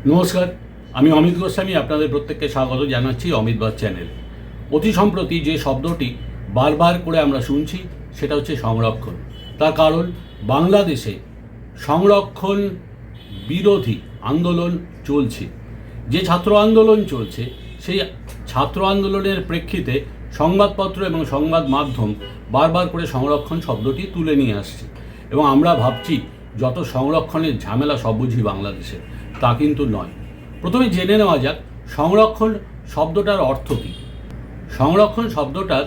নমস্কার, আমি অমিত গোস্বামী আপনাদের প্রত্যেককে স্বাগত জানাচ্ছি অমিতবাদ চ্যানেলে। অতি সম্প্রতি যে শব্দটি বারবার করে আমরা শুনছি সেটা হচ্ছে সংরক্ষণ। তার কারণ বাংলাদেশে সংরক্ষণ বিরোধী আন্দোলন চলছে। যে ছাত্র আন্দোলন চলছে সেই ছাত্র আন্দোলনের প্রেক্ষিতে সংবাদপত্র এবং সংবাদ মাধ্যম বারবার করে সংরক্ষণ শব্দটি তুলে নিয়ে আসছে এবং আমরা ভাবছি যত সংরক্ষণের ঝামেলা সব বুঝি বাংলাদেশে, তা কিন্তু নয়। প্রথমে জেনে নেওয়া যাক সংরক্ষণ শব্দটার অর্থ কী। সংরক্ষণ শব্দটার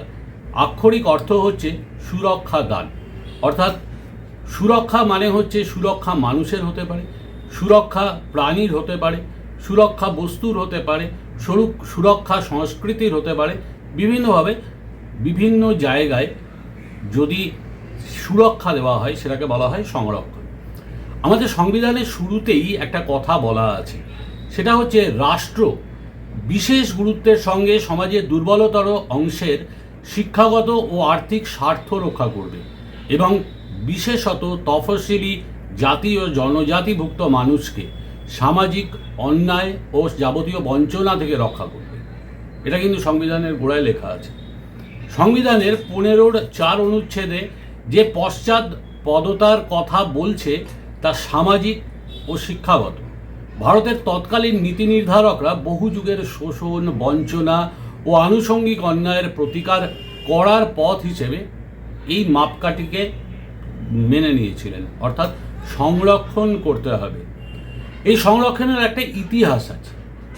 আক্ষরিক অর্থ হচ্ছে সুরক্ষা দান, অর্থাৎ সুরক্ষা মানে হচ্ছে সুরক্ষা মানুষের হতে পারে, সুরক্ষা প্রাণীর হতে পারে, সুরক্ষা বস্তুর হতে পারে, সুরক্ষা সংস্কৃতির হতে পারে। বিভিন্নভাবে বিভিন্ন জায়গায় যদি সুরক্ষা দেওয়া হয় সেটাকে বলা হয় সংরক্ষণ। আমাদের সংবিধানের শুরুতেই একটা কথা বলা আছে, সেটা হচ্ছে রাষ্ট্র বিশেষ গুরুত্বের সঙ্গে সমাজের দুর্বলতর অংশের শিক্ষাগত ও আর্থিক স্বার্থ রক্ষা করবে এবং বিশেষত তফসিলি জাতি ও জনজাতিভুক্ত মানুষকে সামাজিক অন্যায় ও যাবতীয় বঞ্চনা থেকে রক্ষা করবে। এটা কিন্তু সংবিধানের গোড়ায় লেখা আছে। সংবিধানের 15(4) অনুচ্ছেদে যে পশ্চাৎপদতার কথা বলছে তা সামাজিক ও শিক্ষাগত। ভারতের তৎকালীন নীতি নির্ধারকরা বহু যুগের শোষণ, বঞ্চনা ও আনুষঙ্গিক অন্যায়ের প্রতিকার করার পথ হিসেবে এই মাপকাঠিকে মেনে নিয়েছিলেন, অর্থাৎ সংরক্ষণ করতে হবে। এই সংরক্ষণের একটা ইতিহাস আছে।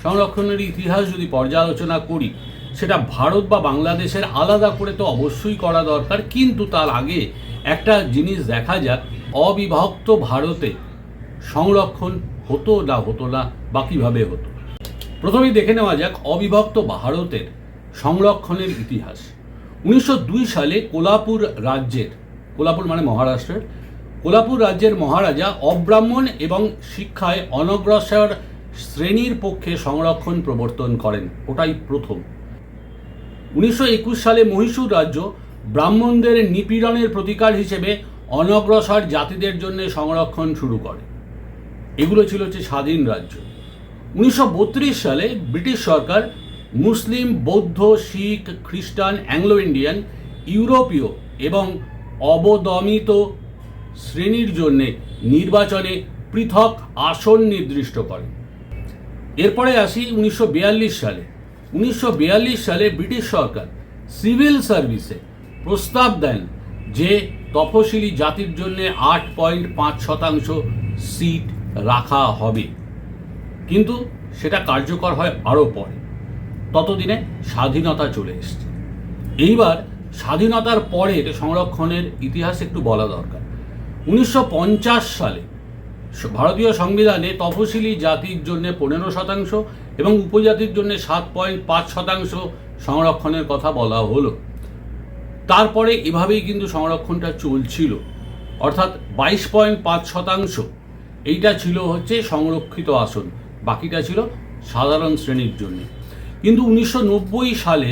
সংরক্ষণের ইতিহাস যদি পর্যালোচনা করি সেটা ভারত বা বাংলাদেশের আলাদা করে তো অবশ্যই করা দরকার, কিন্তু তার আগে একটা জিনিস দেখা যাক, অবিভক্ত ভারতে সংরক্ষণ হতো না বা কীভাবে হতো। প্রথমেই দেখে নেওয়া যাক অবিভক্ত ভারতের সংরক্ষণের ইতিহাস। 1902 সালে কোলাপুর মানে মহারাষ্ট্রের কোলাপুর রাজ্যের মহারাজা অব্রাহ্মণ এবং শিক্ষায় অনগ্রসর শ্রেণীর পক্ষে সংরক্ষণ প্রবর্তন করেন। ওটাই প্রথম। 1921 সালে মহীশূর রাজ্য ব্রাহ্মণদের নিপীড়নের প্রতিকার হিসেবে অনগ্রসর জাতিদের জন্য সংরক্ষণ শুরু করে। এগুলো ছিল স্বাধীন রাজ্য। 1932 সালে ব্রিটিশ সরকার মুসলিম, বৌদ্ধ, শিখ, খ্রিস্টান, অ্যাংলো ইন্ডিয়ান, ইউরোপীয় এবং অবদমিত শ্রেণীর জন্য নির্বাচনে পৃথক আসন নির্দিষ্ট করে। এরপরে আসি 1942 সালে। 1942 সালে ব্রিটিশ সরকার সিভিল সার্ভিসে প্রস্তাব দেন যে তফসিলি জাতির জন্য 8.5% সিট রাখা হবে, কিন্তু সেটা কার্যকর হয় আরও পরে। ততদিনে স্বাধীনতা চলে এসছে। এইবার স্বাধীনতার পরের সংরক্ষণের ইতিহাস একটু বলা দরকার। 1950 সালে ভারতীয় সংবিধানে তফসিলি জাতির জন্য 15% এবং উপজাতির জন্য 7.5% সংরক্ষণের কথা বলা হলো। তারপরে এভাবেই কিন্তু সংরক্ষণটা চলছিল, অর্থাৎ 22.5% এইটা ছিল সংরক্ষিত আসন, বাকিটা ছিল সাধারণ শ্রেণীর জন্য। কিন্তু 1990 সালে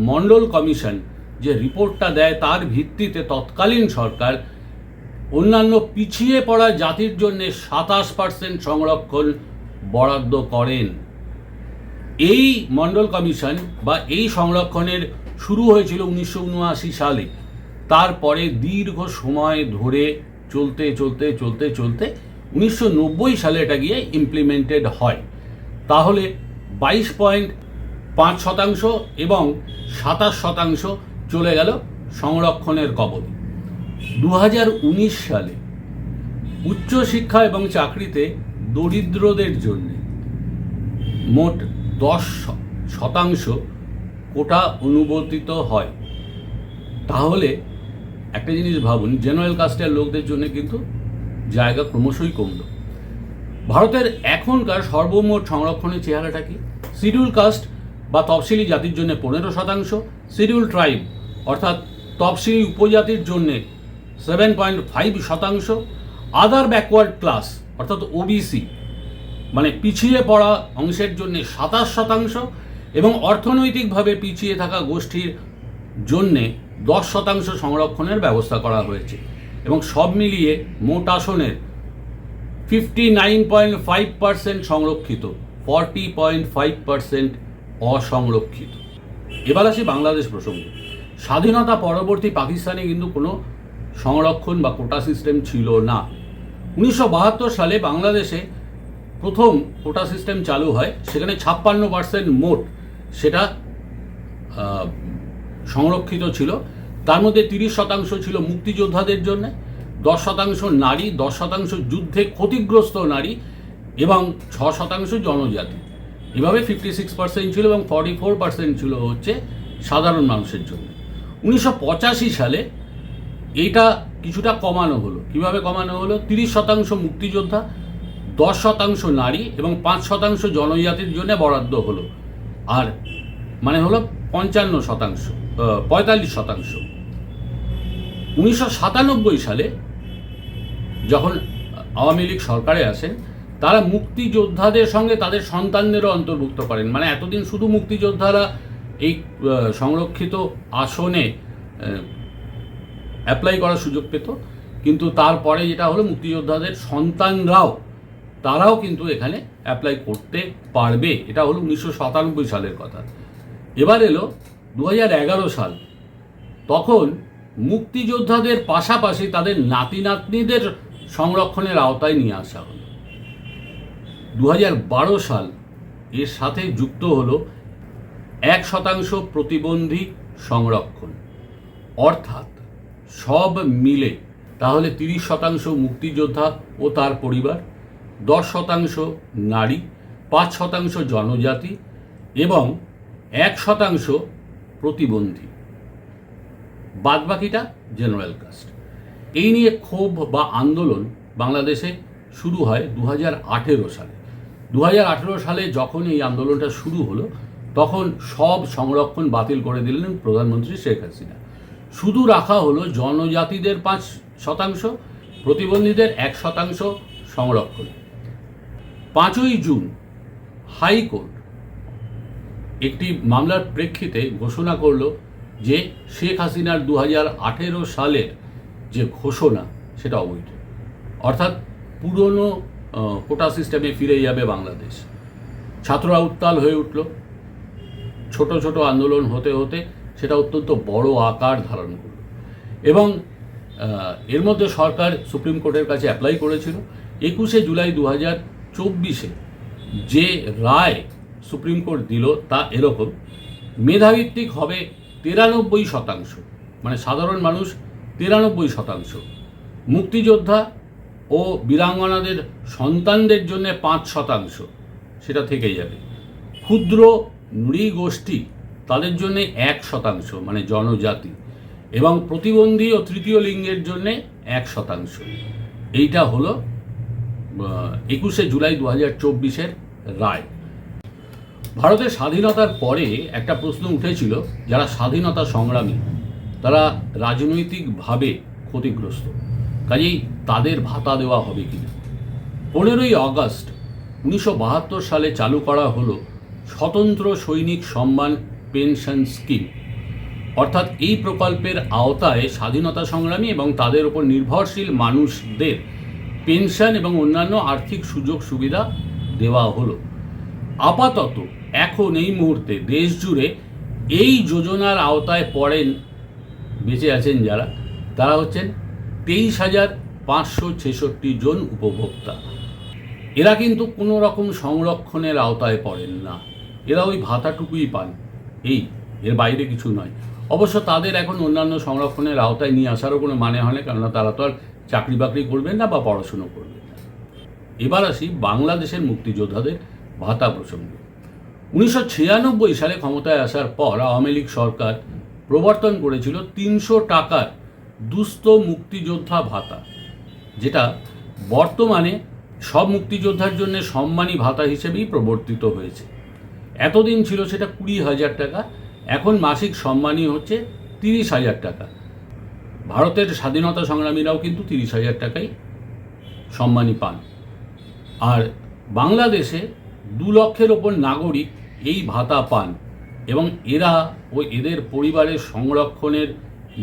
মন্ডল কমিশন যে রিপোর্টটা দেয় তার ভিত্তিতে তৎকালীন সরকার অন্যান্য পিছিয়ে পড়া জাতির জন্য 27% সংরক্ষণ বরাদ্দ করেন। এই মন্ডল কমিশন বা এই সংরক্ষণের শুরু হয়েছিল 1979 সালে। তারপরে দীর্ঘ সময় ধরে চলতে 1990 সালে এটা গিয়ে ইমপ্লিমেন্টেড হয়। তাহলে 22.5% এবং 27% চলে গেল সংরক্ষণের কবলে। 2019 সালে উচ্চশিক্ষা এবং চাকরিতে দরিদ্রদের জন্য মোট 10% কোটা অনুমোদিত হয়। তাহলে একটা জিনিস ভাবুন, জেনারেল কাস্টের লোকদের জন্য কিন্তু জায়গা ক্রমশই কমল। ভারতের এখনকার সর্বমোট সংরক্ষণের চেহারাটা কি? শিডিউল কাস্ট বা তফসিলি জাতির জন্য 15%, শিডিউল ট্রাইব অর্থাৎ তফসিলি উপজাতির জন্য 7.5%, আদার ব্যাকওয়ার্ড ক্লাস অর্থাৎ ওবিসি মানে পিছিয়ে পড়া অংশের জন্য 27% এবং অর্থনৈতিকভাবে পিছিয়ে থাকা গোষ্ঠীর জন্যে 10% সংরক্ষণের ব্যবস্থা করা হয়েছে। এবং সব মিলিয়ে মোট আসনের 59.5% সংরক্ষিত, 40.5% অসংরক্ষিত। এবার আসি বাংলাদেশ প্রসঙ্গে। স্বাধীনতা পরবর্তী পাকিস্তানে কিন্তু কোনো সংরক্ষণ বা কোটা সিস্টেম ছিল না। 1972 সালে বাংলাদেশে প্রথম কোটা সিস্টেম চালু হয়, সেখানে 56% মোট সেটা সংরক্ষিত ছিল। তার মধ্যে 30% ছিল মুক্তিযোদ্ধাদের জন্য, 10% নারী, 10% যুদ্ধে ক্ষতিগ্রস্ত নারী এবং 6% জনজাতি। এভাবে 56% ছিল এবং 44% ছিল হচ্ছে সাধারণ মানুষের জন্য। 1985 সালে এটা কিছুটা কমানো হলো। কিভাবে কমানো হলো? 30% মুক্তিযোদ্ধা, 10% নারী এবং 5% জনজাতির জন্য বরাদ্দ হলো। আর মানে হলো 45%। 1997 সালে যখন আওয়ামী লীগ সরকারে আসেন, তারা মুক্তিযোদ্ধাদের সঙ্গে তাদের সন্তানদেরও অন্তর্ভুক্ত করেন। মানে এতদিন শুধু মুক্তিযোদ্ধারা এই সংরক্ষিত আসনে অ্যাপ্লাই করার সুযোগ পেত, কিন্তু তারপরে যেটা হলো মুক্তিযোদ্ধাদের সন্তানরাও তারাও কিন্তু এখানে অ্যাপ্লাই করতে পারবে। এটা হলো 1997 সালের কথা। এবার এলো 2011 সাল। তখন মুক্তিযোদ্ধাদের পাশাপাশি তাদের নাতি নাতনিদের সংরক্ষণের আওতায় নিয়ে আসা হলো। 2012 সাল এর সাথে যুক্ত হলো 1% প্রতিবন্ধী সংরক্ষণ, অর্থাৎ সব মিলে তাহলে 30% মুক্তিযোদ্ধা ও তার পরিবার, 10% নারী, 5% জনজাতি এবং 1% প্রতিবন্ধী, বাদবাকিটা জেনারেল কাস্ট। এই নিয়ে ক্ষোভ বা আন্দোলন বাংলাদেশে শুরু হয় 2018 সালে। 2018 সালে যখন এই আন্দোলনটা শুরু হলো, তখন সব সংরক্ষণ বাতিল করে দিলেন প্রধানমন্ত্রী শেখ হাসিনা। শুধু রাখা হলো জনজাতিদের 5%, প্রতিবন্ধীদের 1% সংরক্ষণ। 5ই জুন হাইকোর্ট একটি মামলার প্রেক্ষিতে ঘোষণা করল যে শেখ হাসিনার 2018 সালের যে ঘোষণা সেটা অবৈধ, অর্থাৎ পুরনো কোটা সিস্টেমে ফিরে যাবে বাংলাদেশ। ছাত্ররা উত্তাল হয়ে উঠল। ছোট ছোট আন্দোলন হতে হতে সেটা অত্যন্ত বড় আকার ধারণ করল এবং এর মধ্যে সরকার সুপ্রিম কোর্টের কাছে অ্যাপ্লাই করেছিল। 21 জুলাই 2024 যে রায় সুপ্রিম কোর্ট দিল তা এরকম: মেধাভিত্তিক হবে 93%, মানে সাধারণ মানুষ 93%, মুক্তিযোদ্ধা ও বীরাঙ্গনাদের সন্তানদের জন্য 5% সেটা থেকে যাবে, ক্ষুদ্র নৃগোষ্ঠী তাদের জন্য 1%, মানে জনজাতি, এবং প্রতিবন্ধী ও তৃতীয় লিঙ্গের জন্য 1%। এইটা হলো 21 জুলাই 2024 রায়। ভারতের স্বাধীনতার পরে একটা প্রশ্ন উঠেছিল, যারা স্বাধীনতা সংগ্রামী তারা রাজনৈতিকভাবে ক্ষতিগ্রস্ত, কাজেই তাদের ভাতা দেওয়া হবে কিনা। 15ই আগস্ট 1972 সালে চালু করা হলো স্বতন্ত্র সৈনিক সম্মান পেনশন স্কিম। অর্থাৎ এই প্রকল্পের আওতায় স্বাধীনতা সংগ্রামী এবং তাদের উপর নির্ভরশীল মানুষদের পেনশন এবং অন্যান্য আর্থিক সুযোগ সুবিধা দেওয়া হলো। আপাতত এখন এই মুহূর্তে দেশ জুড়ে এই যোজনার আওতায় পড়েন, বেঁচে আছেন যারা, তারা হচ্ছেন 23,566 জন উপভোক্তা। এরা কিন্তু কোনো রকম সংরক্ষণের আওতায় পড়েন না, এরা ওই ভাতাটুকুই পান, এর বাইরে কিছু নয়। অবশ্য তাদের এখন অন্যান্য সংরক্ষণের আওতায় নিয়ে আসারও কোনো মানে হয় না, কেননা তারা তো আর চাকরি বাকরি করবেন না বা পড়াশুনো করবেন না। এবার আসি বাংলাদেশের মুক্তিযোদ্ধাদের ভাতা প্রসঙ্গে। 1996 সালে ক্ষমতায় আসার পর আওয়ামী লীগ সরকার প্রবর্তন করেছিল 300 টাকার দুস্থ মুক্তিযোদ্ধা ভাতা, যেটা বর্তমানে সব মুক্তিযোদ্ধার জন্য সম্মানী ভাতা হিসেবেই প্রবর্তিত হয়েছে। এতদিন ছিল সেটা 20,000 টাকা, এখন মাসিক সম্মানী হচ্ছে 30,000 টাকা। ভারতের স্বাধীনতা সংগ্রামীরাও কিন্তু 30,000 টাকাই সম্মানী পান। আর বাংলাদেশে 2 লক্ষের ওপর নাগরিক এই ভাতা পান এবং এরা ও এদের পরিবারের সংরক্ষণের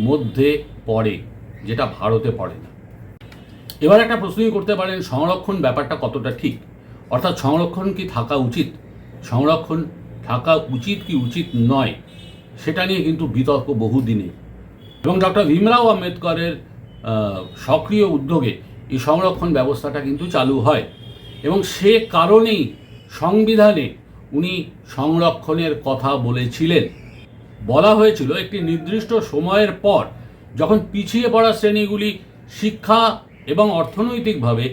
মধ্যে পড়ে, যেটা ভারতে পড়ে না। এবার একটা প্রশ্নই করতে পারেন, সংরক্ষণ ব্যাপারটা কতটা ঠিক, অর্থাৎ সংরক্ষণ কি থাকা উচিত, সংরক্ষণ থাকা উচিত কি উচিত নয়, সেটা নিয়ে কিন্তু বিতর্ক বহুদিনে। এবং ডক্টর ভীমরাও আম্বেদকরের সক্রিয় উদ্যোগে এই সংরক্ষণ ব্যবস্থাটা কিন্তু চালু হয়, এবং সে কারণেই সংবিধানে উনি সংরক্ষণের কথা বলেছিলেন। বলা হয়েছিল একটি নির্দিষ্ট সময়ের পর যখন পিছিয়ে পড়া শ্রেণীগুলি শিক্ষা এবং অর্থনৈতিকভাবে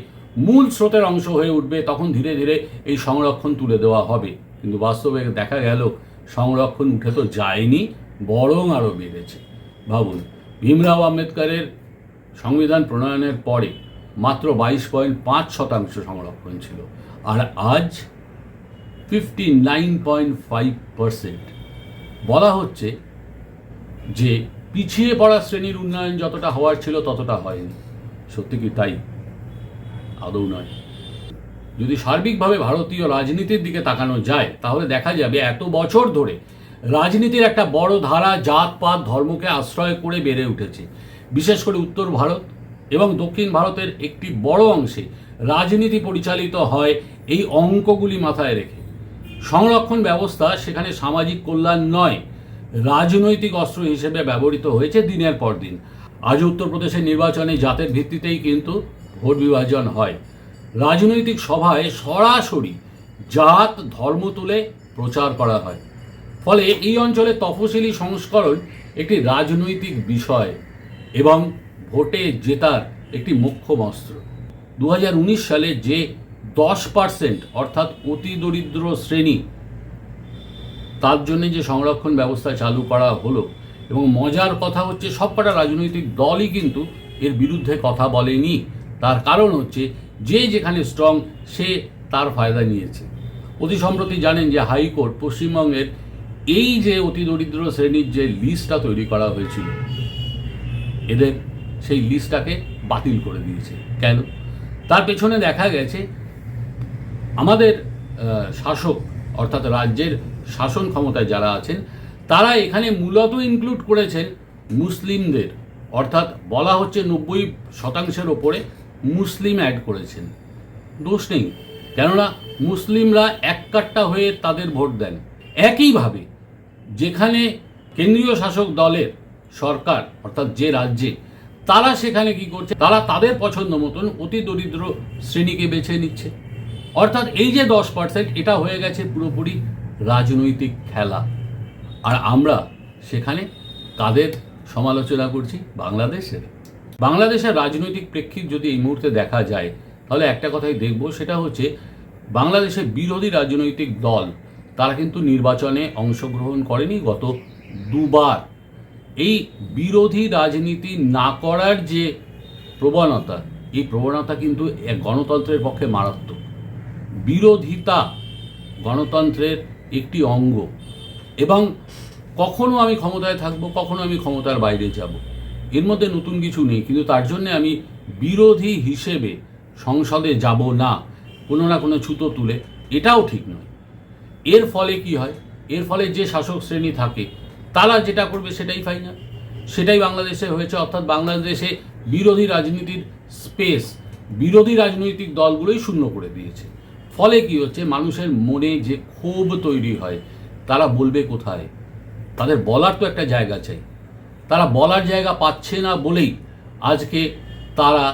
মূল স্রোতের অংশ হয়ে উঠবে, তখন ধীরে ধীরে এই সংরক্ষণ তুলে দেওয়া হবে। কিন্তু বাস্তবে দেখা গেল সংরক্ষণ উঠে তো যায়নি, বরং আরও বেড়েছে। ভাবুন, ভীমরাও আম্বেদকরের সংবিধান প্রণয়নের পরে মাত্র 22.5% সংরক্ষণ ছিল, আর আজ 59.5%। বলা হচ্ছে যে পিছিয়ে পড়া শ্রেণীর উন্নয়ন যতটা হওয়ার ছিল ততটা হয়নি। সত্যি কি তাই? আদৌ নয়। যদি সার্বিকভাবে ভারতীয় রাজনীতির দিকে তাকানো যায়, তাহলে দেখা যাবে এত বছর ধরে রাজনীতির একটা বড় ধারা জাতপাত ধর্মকে আশ্রয় করে বেড়ে উঠেছে। বিশেষ করে উত্তর ভারত এবং দক্ষিণ ভারতের একটি বড় অংশে রাজনীতি পরিচালিত হয় এই অঙ্কগুলি মাথায় রেখে। সংরক্ষণ ব্যবস্থা সেখানে সামাজিক কল্যাণ নয়, রাজনৈতিক অস্ত্র হিসেবে ব্যবহৃত হয়েছে দিনের পর দিন। আজ উত্তরপ্রদেশের নির্বাচনে জাতের ভিত্তিতেই কিন্তু ভোট বিভাজন হয়। রাজনৈতিক সভায় সরাসরি জাত ধর্ম তুলে প্রচার করা হয়। ফলে এই অঞ্চলে তফসিলি সংস্করণ একটি রাজনৈতিক বিষয় এবং ভোটে জেতার একটি মোক্ষম অস্ত্র। 2019 সালে যে 10% অর্থাৎ অতি দরিদ্র শ্রেণী, তার জন্য যে সংরক্ষণ ব্যবস্থা চালু করা হলো, এবং মজার কথা হচ্ছে সবকটা রাজনৈতিক দলই কিন্তু এর বিরুদ্ধে কথা বলেনি। তার কারণ হচ্ছে যে যেখানে স্ট্রং সে তার ফায়দা নিয়েছে। অতি সম্প্রতি জানেন যে হাইকোর্ট পশ্চিমবঙ্গের এই যে অতি দরিদ্র শ্রেণীর যে লিস্টটা তৈরি করা হয়েছিল, এদের সেই লিস্টটাকে বাতিল করে দিয়েছে। কেন? তার পেছনে দেখা গেছে আমাদের শাসক অর্থাৎ রাজ্যের শাসন ক্ষমতায় যারা আছেন, তারা এখানে মূলত ইনক্লুড করেছেন মুসলিমদের, অর্থাৎ বলা হচ্ছে 90% ওপরে মুসলিম অ্যাড করেছেন। দোষ নেই, কেননা মুসলিমরা এককাট্টা হয়ে তাদের ভোট দেন। একইভাবে যেখানে কেন্দ্রীয় শাসক দলের সরকার অর্থাৎ যে রাজ্যে, তারা সেখানে কি করছে, তারা তাদের পছন্দ মতন অতি দরিদ্র শ্রেণীকে বেছে নিচ্ছে। অর্থাৎ এই যে 10% এটা হয়ে গেছে পুরোপুরি রাজনৈতিক খেলা। আর আমরা সেখানে কাদের সমালোচনা করছি? বাংলাদেশের রাজনৈতিক প্রেক্ষিত যদি এই মুহূর্তে দেখা যায়, তাহলে একটা কথাই দেখব, সেটা হচ্ছে বাংলাদেশের বিরোধী রাজনৈতিক দল তারা কিন্তু নির্বাচনে অংশগ্রহণ করেনি গত দুবার। এই বিরোধী রাজনীতি না করার যে প্রবণতা, এই প্রবণতা কিন্তু গণতন্ত্রের পক্ষে মারাত্মক। বিরোধিতা গণতন্ত্রের একটি অঙ্গ, এবং কখনো আমি ক্ষমতায় থাকবো, কখনো আমি ক্ষমতার বাইরে যাব, এর মধ্যে নতুন কিছু নেই। কিন্তু তার জন্য আমি বিরোধী হিসেবে সংসদে যাব না কোনো না কোনো ছুতো তুলে, এটাও ঠিক নয়। এর ফলে কি হয়? এর ফলে যে শাসক শ্রেণী থাকে তারা যেটা করবে সেটাই ফাইনাল। সেটাই বাংলাদেশে হয়েছে, অর্থাৎ বাংলাদেশে বিরোধী রাজনীতির স্পেস বিরোধী রাজনৈতিক দলগুলোই শূন্য করে দিয়েছে। ফলে কি হচ্ছে? মানুষের মনে যে ক্ষোভ তৈরি হয়, তারা বলবে কোথায়? তাদের বলার তো একটা জায়গা চাই। তারা বলার জায়গা পাচ্ছে না বলেই আজকে তারা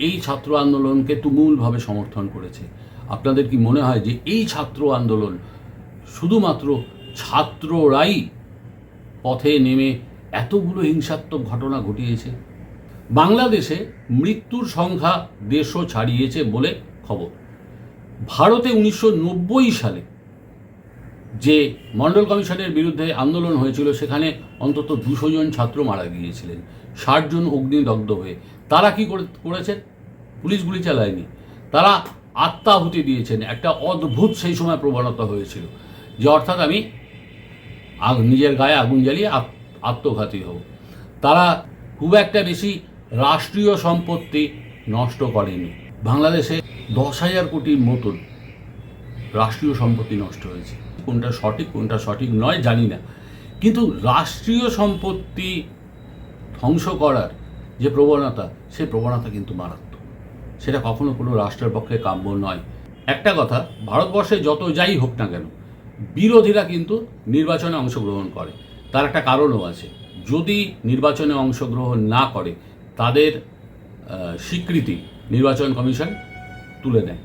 এই ছাত্র আন্দোলনকে তুমুলভাবে সমর্থন করেছে। আপনাদের কি মনে হয় যে এই ছাত্র আন্দোলন শুধুমাত্র ছাত্ররাই পথে নেমে এতগুলো হিংসাত্মক ঘটনা ঘটিয়েছে? বাংলাদেশে মৃত্যুর সংখ্যা 150 ছাড়িয়েছে বলে খবর। ভারতে 1990 সালে যে মন্ডল কমিশনের বিরুদ্ধে আন্দোলন হয়েছিল, সেখানে অন্তত 200 জন ছাত্র মারা গিয়েছিলেন, 60 জন অগ্নিদগ্ধ হয়ে। তারা কি করেছেন? পুলিশ গুলি চালায়নি, তারা আত্মাহুতি দিয়েছেন। একটা অদ্ভুত সেই সময় প্রবণতা হয়েছিল যে অর্থাৎ আমি নিজের গায়ে আগুন জ্বালিয়ে আত্মঘাতী হব। তারা খুব একটা বেশি রাষ্ট্রীয় সম্পত্তি নষ্ট করেনি। বাংলাদেশে 10,000 কোটির মতন রাষ্ট্রীয় সম্পত্তি নষ্ট হয়েছে। কোনটা সঠিক কোনটা সঠিক নয় জানি না, কিন্তু রাষ্ট্রীয় সম্পত্তি ধ্বংস করার যে প্রবণতা, সেই প্রবণতা কিন্তু মারাত্মক। সেটা কখনো কোনো রাষ্ট্রের পক্ষে কাম্য নয়। একটা কথা, ভারতবর্ষে যত যাই হোক না কেন, বিরোধীরা কিন্তু নির্বাচনে অংশগ্রহণ করে। তার একটা কারণও আছে। যদি নির্বাচনে অংশগ্রহণ না করে, তাদের স্বীকৃতি নির্বাচন কমিশন তুলে নেয়।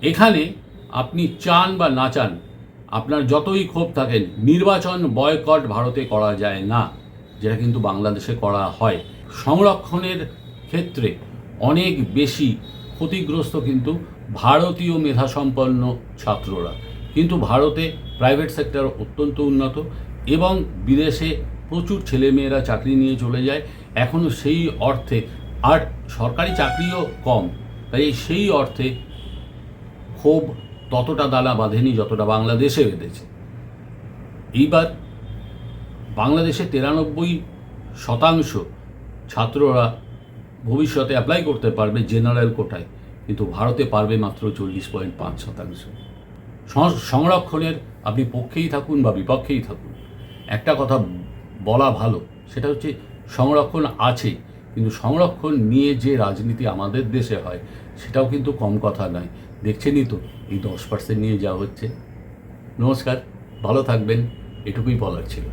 এখানে আপনি চান বা না চান, আপনার যতই ক্ষোভ থাকেন, নির্বাচন বয়কট ভারতে করা যায় না, যেটা কিন্তু বাংলাদেশে করা হয়। সংরক্ষণের ক্ষেত্রে অনেক বেশি ক্ষতিগ্রস্ত কিন্তু ভারতীয় মেধাসম্পন্ন ছাত্ররা। কিন্তু ভারতে প্রাইভেট সেক্টর অত্যন্ত উন্নত এবং বিদেশে প্রচুর ছেলেমেয়েরা চাকরি নিয়ে চলে যায়। এখনও সেই অর্থে, আর সরকারি চাকরিও কম, তাই সেই অর্থে ক্ষোভ ততটা দানা বাঁধেনি যতটা বাংলাদেশে বেঁধেছে। এইবার বাংলাদেশে 93% ছাত্ররা ভবিষ্যতে অ্যাপ্লাই করতে পারবে জেনারেল কোটায়, কিন্তু ভারতে পারবে মাত্র 40.5%। সংরক্ষণের আপনি পক্ষেই থাকুন বা বিপক্ষেই থাকুন, একটা কথা বলা ভালো, সেটা হচ্ছে সংরক্ষণ আছে, কিন্তু সংরক্ষণ নিয়ে যে রাজনীতি আমাদের দেশে হয় সেটাও কিন্তু কম কথা নয়। দেখছেনই তো এই 10% নিয়ে যা হচ্ছে। নমস্কার, ভালো থাকবেন, এটুকুই বলার ছিল।